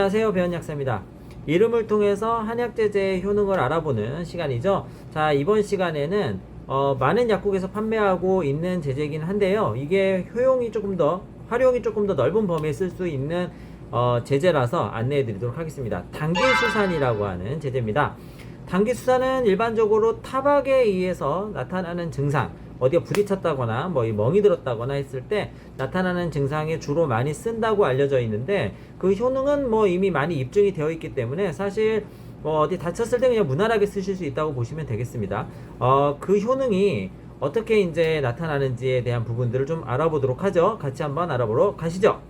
안녕하세요, 배원약사입니다. 이름을 통해서 한약제제의 효능을 알아보는 시간이죠. 자, 이번 시간에는 많은 약국에서 판매하고 있는 제제이긴 한데요. 이게 활용이 조금 더 넓은 범위에 쓸 수 있는 제제라서 안내해 드리도록 하겠습니다. 당귀수산이라고 하는 제제입니다. 당귀수산은 일반적으로 타박에 의해서 나타나는 증상, 어디가 부딪혔다거나 이 멍이 들었다거나 했을 때 나타나는 증상에 주로 많이 쓴다고 알려져 있는데, 그 효능은 이미 많이 입증이 되어 있기 때문에 사실 어디 다쳤을 때 그냥 무난하게 쓰실 수 있다고 보시면 되겠습니다. 그 효능이 어떻게 이제 나타나는지에 대한 부분들을 좀 알아보도록 하죠. 같이 한번 알아보러 가시죠.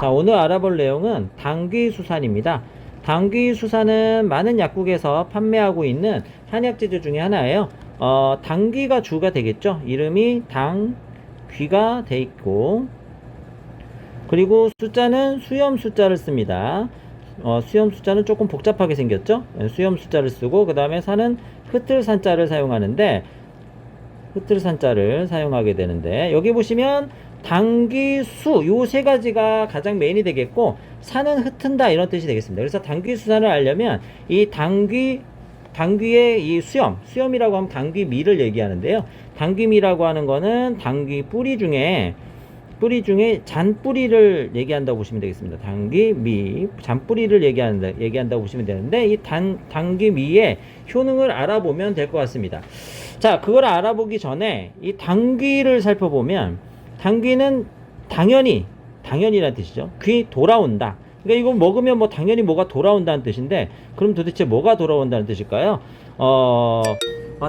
자, 오늘 알아볼 내용은 당귀수산입니다. 당귀수산은 많은 약국에서 판매하고 있는 한약제제 중에 하나예요. 당귀가 주가 되겠죠. 이름이 당귀가 돼 있고, 그리고 숫자는 수염 숫자를 씁니다. 수염 숫자는 조금 복잡하게 생겼죠. 수염 숫자를 쓰고, 그 다음에 산은 흩틀산자를 사용하게 되는데, 여기 보시면 당귀수 요 세 가지가 가장 메인이 되겠고, 산은 흩은다 이런 뜻이 되겠습니다. 그래서 당귀수산을 알려면 이 당귀의 이 수염이라고 하면 당귀미를 얘기하는데요. 당귀미라고 하는 거는 당귀 뿌리 중에 잔뿌리를 얘기한다고 보시면 되겠습니다. 당귀미, 잔뿌리를 얘기한다고 보시면 되는데, 이 당귀미의 효능을 알아보면 될 것 같습니다. 자, 그걸 알아보기 전에 이 당귀를 살펴보면, 당귀는 당연이라는 뜻이죠. 귀 돌아온다. 그러니까 이거 먹으면 당연히 뭐가 돌아온다는 뜻인데, 그럼 도대체 뭐가 돌아온다는 뜻일까요?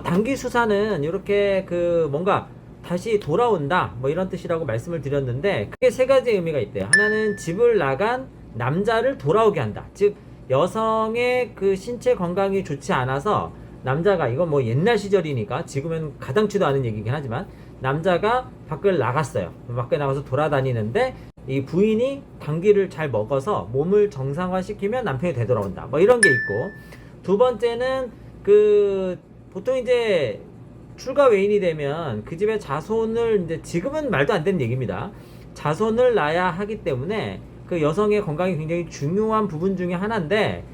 당귀수산은 이렇게 뭔가 다시 돌아온다 이런 뜻이라고 말씀을 드렸는데, 크게 세 가지 의미가 있대요. 하나는 집을 나간 남자를 돌아오게 한다. 즉 여성의 그 신체 건강이 좋지 않아서 남자가, 이건 옛날 시절이니까 지금은 가당치도 않은 얘기긴 하지만, 남자가 밖을 나갔어요. 밖에 나가서 돌아다니는데 이 부인이 당귀를 잘 먹어서 몸을 정상화시키면 남편이 되돌아온다. 이런 게 있고, 두 번째는 보통 이제 출가 외인이 되면 그 집에 자손을, 이제 지금은 말도 안 되는 얘기입니다. 자손을 낳아야 하기 때문에 그 여성의 건강이 굉장히 중요한 부분 중에 하나인데,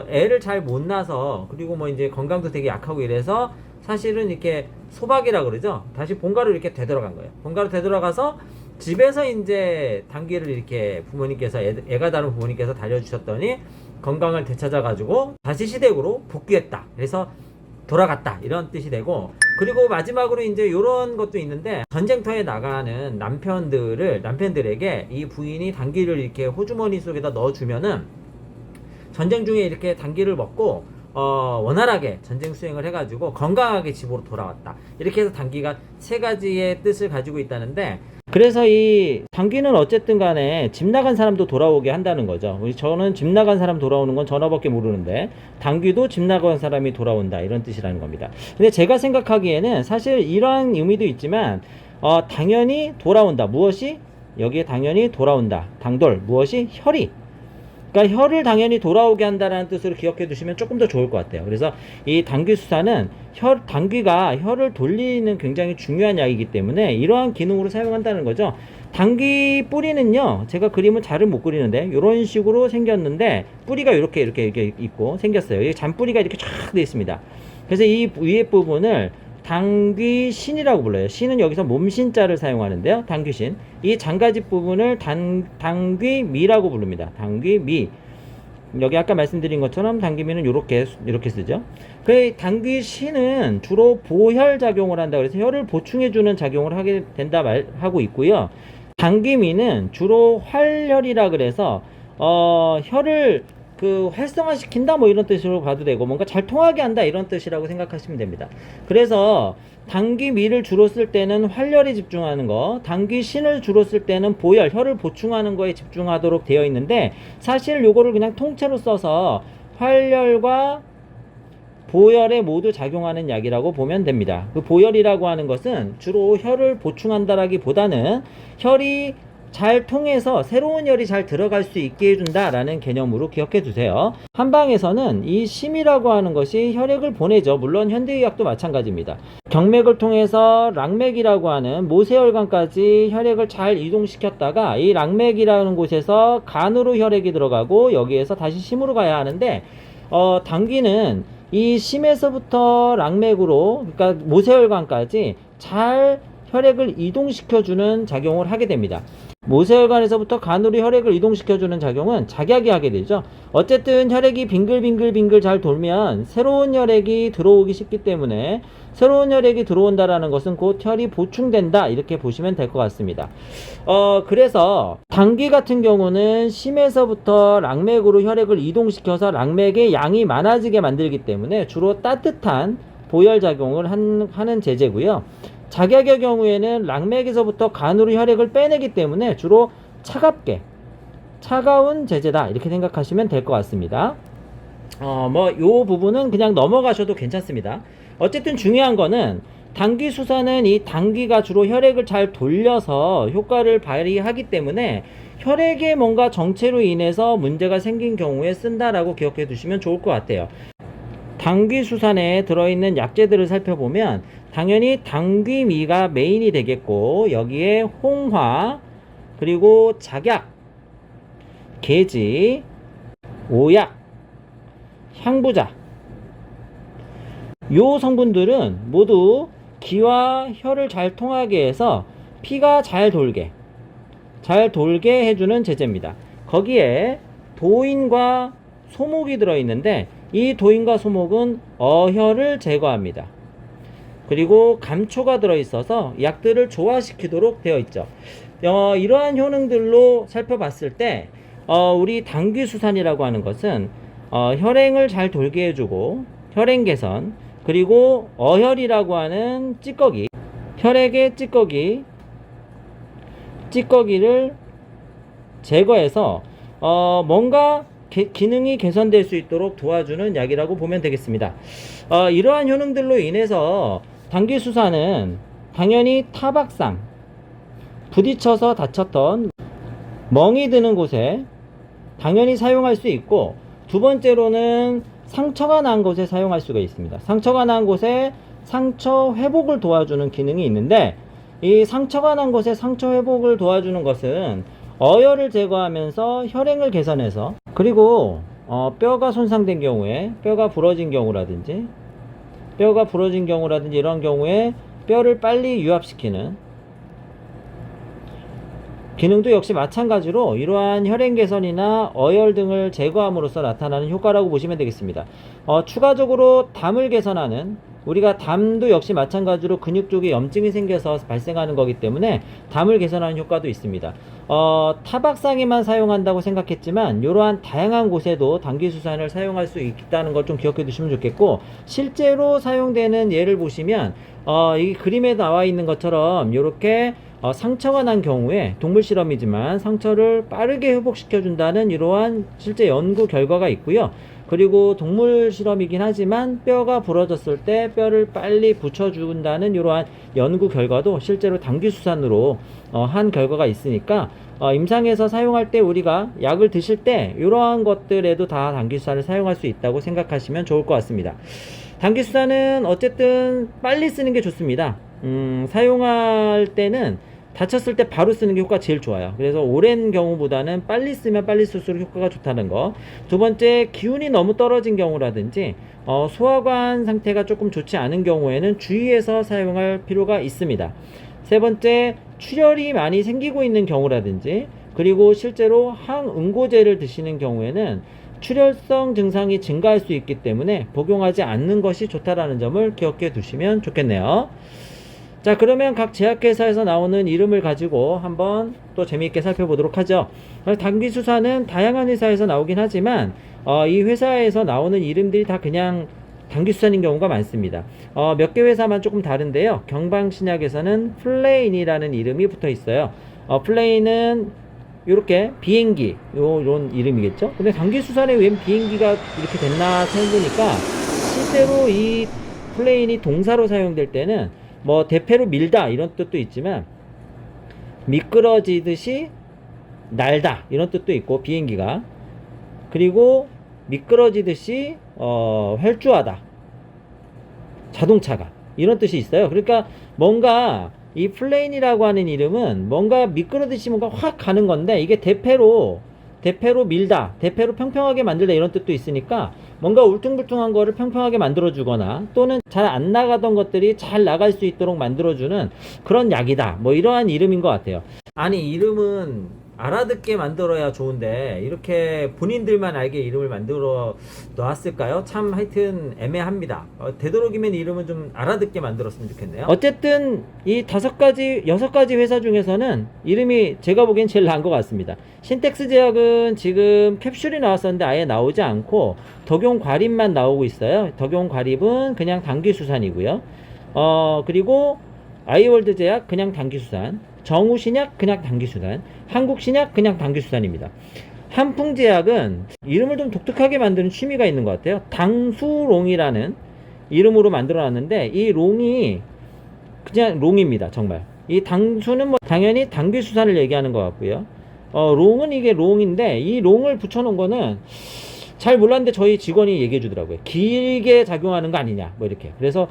애를 잘 못 낳아서, 그리고 이제 건강도 되게 약하고 이래서 사실은 이렇게 소박이라 그러죠. 다시 본가로 이렇게 되돌아간 거예요. 본가로 되돌아가서 집에서 이제 당귀를 이렇게 부모님께서, 애가 다른 부모님께서 달려주셨더니 건강을 되찾아가지고 다시 시댁으로 복귀했다. 그래서 돌아갔다. 이런 뜻이 되고, 그리고 마지막으로 이제 이런 것도 있는데, 전쟁터에 나가는 남편들에게 이 부인이 당귀를 이렇게 호주머니 속에다 넣어주면은 전쟁 중에 이렇게 당귀를 먹고 원활하게 전쟁 수행을 해가지고 건강하게 집으로 돌아왔다. 이렇게 해서 당귀가 세 가지의 뜻을 가지고 있다는데, 그래서 이 당귀는 어쨌든 간에 집 나간 사람도 돌아오게 한다는 거죠. 저는 집 나간 사람 돌아오는 건 전화밖에 모르는데, 당귀도 집 나간 사람이 돌아온다 이런 뜻이라는 겁니다. 근데 제가 생각하기에는 사실 이러한 의미도 있지만, 당연히 돌아온다. 무엇이? 여기에 당연히 돌아온다. 당돌. 무엇이? 혈이. 그러니까 혈을 당연히 돌아오게 한다라는 뜻으로 기억해 두시면 조금 더 좋을 것 같아요. 그래서 이 당귀수산은 당귀가 혈을 돌리는 굉장히 중요한 약이기 때문에 이러한 기능으로 사용한다는 거죠. 당귀 뿌리는요, 제가 그림은 잘은 못 그리는데 이런 식으로 생겼는데, 뿌리가 이렇게 있고 생겼어요. 이 잔뿌리가 이렇게 쫙 돼 있습니다. 그래서 이 위에 부분을 당귀신이라고 불러요. 신은 여기서 몸신자를 사용하는데요. 당귀신. 이 장가집 부분을 당귀미라고 부릅니다. 당귀미. 여기 아까 말씀드린 것처럼 당귀미는 이렇게 쓰죠. 그 당귀신은 주로 보혈 작용을 한다. 그래서 혈을 보충해주는 작용을 하게 된다 하고 있고요. 당귀미는 주로 활혈이라 그래서 혈을 활성화시킨다 이런 뜻으로 봐도 되고, 뭔가 잘 통하게 한다 이런 뜻이라고 생각하시면 됩니다. 그래서 당귀미를 주로 쓸 때는 활혈에 집중하는 거, 당귀신을 주로 쓸 때는 보혈, 혈을 보충하는 거에 집중하도록 되어 있는데, 사실 요거를 그냥 통째로 써서 활혈과 보혈에 모두 작용하는 약이라고 보면 됩니다. 그 보혈이라고 하는 것은 주로 혈을 보충한다라기보다는 혈이 잘 통해서 새로운 혈이 잘 들어갈 수 있게 해준다라는 개념으로 기억해 두세요. 한방에서는 이 심이라고 하는 것이 혈액을 보내죠. 물론 현대의학도 마찬가지입니다. 경맥을 통해서 락맥이라고 하는 모세혈관까지 혈액을 잘 이동시켰다가 이 락맥이라는 곳에서 간으로 혈액이 들어가고 여기에서 다시 심으로 가야 하는데 당귀는 이 심에서부터 락맥으로, 그러니까 모세혈관까지 잘 혈액을 이동시켜주는 작용을 하게 됩니다. 모세혈관에서부터 간으로 혈액을 이동시켜주는 작용은 작약이 하게 되죠. 어쨌든 혈액이 빙글빙글 잘 돌면 새로운 혈액이 들어오기 쉽기 때문에 새로운 혈액이 들어온다라는 것은 곧 혈이 보충된다, 이렇게 보시면 될 것 같습니다. 그래서 당귀 같은 경우는 심에서부터 락맥으로 혈액을 이동시켜서 락맥의 양이 많아지게 만들기 때문에 주로 따뜻한 보혈작용을 하는 제제고요. 작약의 경우에는 락맥에서부터 간으로 혈액을 빼내기 때문에 주로 차가운 제제다, 이렇게 생각하시면 될 것 같습니다. 요 부분은 그냥 넘어가셔도 괜찮습니다. 어쨌든 중요한 거는 당귀수사는 이 당귀가 주로 혈액을 잘 돌려서 효과를 발휘하기 때문에 혈액에 뭔가 정체로 인해서 문제가 생긴 경우에 쓴다라고 기억해 두시면 좋을 것 같아요. 당귀수산에 들어있는 약재들을 살펴보면 당연히 당귀미가 메인이 되겠고, 여기에 홍화, 그리고 작약, 계지, 오약, 향부자, 요 성분들은 모두 기와 혈을 잘 통하게 해서 피가 잘 돌게 해주는 제제입니다. 거기에 도인과 소목이 들어있는데 이 도인과 소목은 어혈을 제거합니다. 그리고 감초가 들어있어서 약들을 조화시키도록 되어 있죠. 이러한 효능들로 살펴봤을 때 우리 당귀수산이라고 하는 것은 혈행을 잘 돌게 해주고 혈행 개선, 그리고 어혈이라고 하는 찌꺼기, 혈액의 찌꺼기를 제거해서 뭔가 기능이 개선될 수 있도록 도와주는 약이라고 보면 되겠습니다. 이러한 효능들로 인해서 당귀수산은 당연히 타박상, 부딪혀서 다쳤던 멍이 드는 곳에 당연히 사용할 수 있고, 두 번째로는 상처가 난 곳에 사용할 수가 있습니다. 상처가 난 곳에 상처 회복을 도와주는 기능이 있는데, 이 상처가 난 곳에 상처 회복을 도와주는 것은 어혈을 제거하면서 혈행을 개선해서, 그리고 뼈가 손상된 경우에, 뼈가 부러진 경우라든지 이런 경우에 뼈를 빨리 유합시키는 기능도 역시 마찬가지로 이러한 혈행 개선이나 어혈 등을 제거함으로써 나타나는 효과라고 보시면 되겠습니다. 추가적으로 담을 개선하는, 우리가 담도 역시 마찬가지로 근육 쪽에 염증이 생겨서 발생하는 거기 때문에 담을 개선하는 효과도 있습니다. 타박상에만 사용한다고 생각했지만 이러한 다양한 곳에도 당귀수산을 사용할 수 있다는 걸 좀 기억해 두시면 좋겠고, 실제로 사용되는 예를 보시면 이 그림에 나와 있는 것처럼 이렇게 상처가 난 경우에, 동물 실험이지만 상처를 빠르게 회복시켜 준다는 이러한 실제 연구 결과가 있고요. 그리고 동물 실험이긴 하지만 뼈가 부러졌을 때 뼈를 빨리 붙여준다는 이러한 연구 결과도 실제로 당귀수산으로 한 결과가 있으니까 임상에서 사용할 때, 우리가 약을 드실 때 이러한 것들에도 다 당귀수산을 사용할 수 있다고 생각하시면 좋을 것 같습니다. 당귀수산은 어쨌든 빨리 쓰는 게 좋습니다. 사용할 때는 다쳤을 때 바로 쓰는 게 효과가 제일 좋아요. 그래서 오랜 경우보다는 빨리 쓰면 빨리 쓸수록 효과가 좋다는 거. 두 번째, 기운이 너무 떨어진 경우라든지 소화관 상태가 조금 좋지 않은 경우에는 주의해서 사용할 필요가 있습니다. 세 번째, 출혈이 많이 생기고 있는 경우라든지, 그리고 실제로 항응고제를 드시는 경우에는 출혈성 증상이 증가할 수 있기 때문에 복용하지 않는 것이 좋다라는 점을 기억해 두시면 좋겠네요. 자, 그러면 각 제약회사에서 나오는 이름을 가지고 한번 또 재미있게 살펴보도록 하죠. 당귀수산은 다양한 회사에서 나오긴 하지만 이 회사에서 나오는 이름들이 다 그냥 당귀수산인 경우가 많습니다. 몇 개 회사만 조금 다른데요. 경방신약에서는 플레인이라는 이름이 붙어 있어요. 플레인은 이렇게 비행기, 요런 이름이겠죠. 근데 당귀수산에 웬 비행기가 이렇게 됐나 생각해보니까 실제로 이 플레인이 동사로 사용될 때는 뭐 대패로 밀다 이런 뜻도 있지만, 미끄러지듯이 날다 이런 뜻도 있고 비행기가, 그리고 미끄러지듯이 활주하다 자동차가, 이런 뜻이 있어요. 그러니까 뭔가 이 플레인이라고 하는 이름은 뭔가 미끄러듯이 뭔가 확 가는 건데, 이게 대패로 밀다, 대패로 평평하게 만들다 이런 뜻도 있으니까 뭔가 울퉁불퉁한 거를 평평하게 만들어주거나 또는 잘 안 나가던 것들이 잘 나갈 수 있도록 만들어주는 그런 약이다, 뭐 이러한 이름인 것 같아요. 아니, 이름은 알아듣게 만들어야 좋은데 이렇게 본인들만 알게 이름을 만들어 놨을까요? 참 하여튼 애매합니다. 되도록이면 이름은 좀 알아듣게 만들었으면 좋겠네요. 어쨌든 이 5가지 6가지 회사 중에서는 이름이 제가 보기엔 제일 나은 것 같습니다. 신텍스 제약은 지금 캡슐이 나왔었는데 아예 나오지 않고 덕용 과립만 나오고 있어요. 덕용 과립은 그냥 당귀수산이고요. 그리고 아이월드 제약 그냥 당귀수산, 정우신약 그냥 당귀수산, 한국신약 그냥 당귀수산입니다. 한풍제약은 이름을 좀 독특하게 만드는 취미가 있는 것 같아요. 당수롱이라는 이름으로 만들어놨는데 이 롱이 그냥 롱입니다. 정말 이 당수는 뭐 당연히 당귀수산을 얘기하는 것 같고요. 롱은 이게 롱인데 이 롱을 붙여놓은 거는 잘 몰랐는데 저희 직원이 얘기해 주더라고요. 길게 작용하는 거 아니냐 뭐 이렇게. 그래서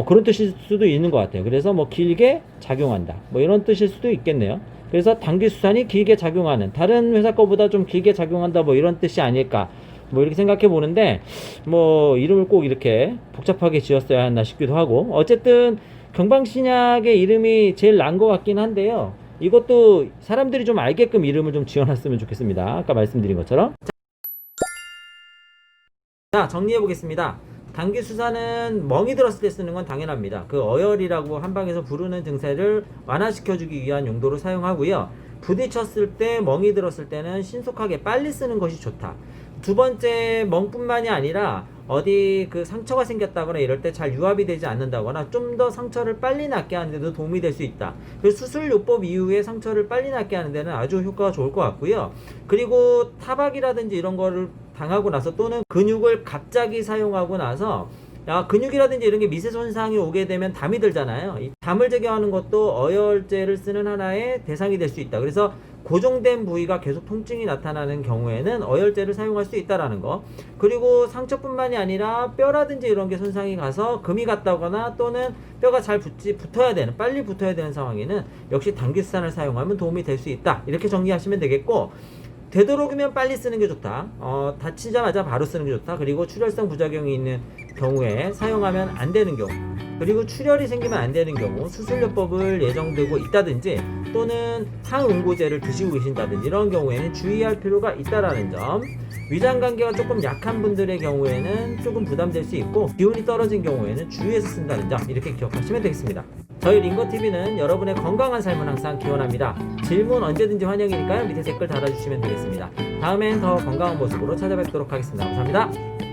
그런 뜻일 수도 있는 것 같아요. 그래서 뭐 길게 작용한다 뭐 이런 뜻일 수도 있겠네요. 그래서 당귀수산이 길게 작용하는, 다른 회사 거보다 좀 길게 작용한다 뭐 이런 뜻이 아닐까 뭐 이렇게 생각해 보는데, 뭐 이름을 꼭 이렇게 복잡하게 지었어야 했나 싶기도 하고, 어쨌든 경방신약의 이름이 제일 나은 것 같긴 한데요. 이것도 사람들이 좀 알게끔 이름을 좀 지어놨으면 좋겠습니다. 아까 말씀드린 것처럼. 자, 정리해 보겠습니다. 당귀수산은 멍이 들었을 때 쓰는 건 당연합니다. 그 어혈이라고 한방에서 부르는 증세를 완화시켜주기 위한 용도로 사용하고요. 부딪혔을 때, 멍이 들었을 때는 신속하게 빨리 쓰는 것이 좋다. 두 번째, 멍뿐만이 아니라 어디 그 상처가 생겼다거나 이럴 때 잘 유압이 되지 않는다거나 좀 더 상처를 빨리 낫게 하는 데도 도움이 될 수 있다. 그래서 수술요법 이후에 상처를 빨리 낫게 하는 데는 아주 효과가 좋을 것 같고요. 그리고 타박이라든지 이런 거를 당하고 나서 또는 근육을 갑자기 사용하고 나서 근육이라든지 이런 게 미세 손상이 오게 되면 담이 들잖아요. 이 담을 제거하는 것도 어혈제를 쓰는 하나의 대상이 될 수 있다. 그래서 고정된 부위가 계속 통증이 나타나는 경우에는 어혈제를 사용할 수 있다라는 거. 그리고 상처뿐만이 아니라 뼈라든지 이런 게 손상이 가서 금이 갔다거나 또는 뼈가 잘 붙어야 되는, 빨리 붙어야 되는 상황에는 역시 당귀수산을 사용하면 도움이 될 수 있다. 이렇게 정리하시면 되겠고, 되도록이면 빨리 쓰는 게 좋다. 다치자마자 바로 쓰는 게 좋다. 그리고 출혈성 부작용이 있는 경우에 사용하면 안 되는 경우, 그리고 출혈이 생기면 안 되는 경우, 수술요법을 예정되고 있다든지 또는 항응고제를 드시고 계신다든지 이런 경우에는 주의할 필요가 있다라는 점. 위장관계가 조금 약한 분들의 경우에는 조금 부담될 수 있고, 기운이 떨어진 경우에는 주의해서 쓴다는 점, 이렇게 기억하시면 되겠습니다. 저희 링거TV는 여러분의 건강한 삶을 항상 기원합니다. 질문 언제든지 환영이니까요. 밑에 댓글 달아주시면 되겠습니다. 다음엔 더 건강한 모습으로 찾아뵙도록 하겠습니다. 감사합니다.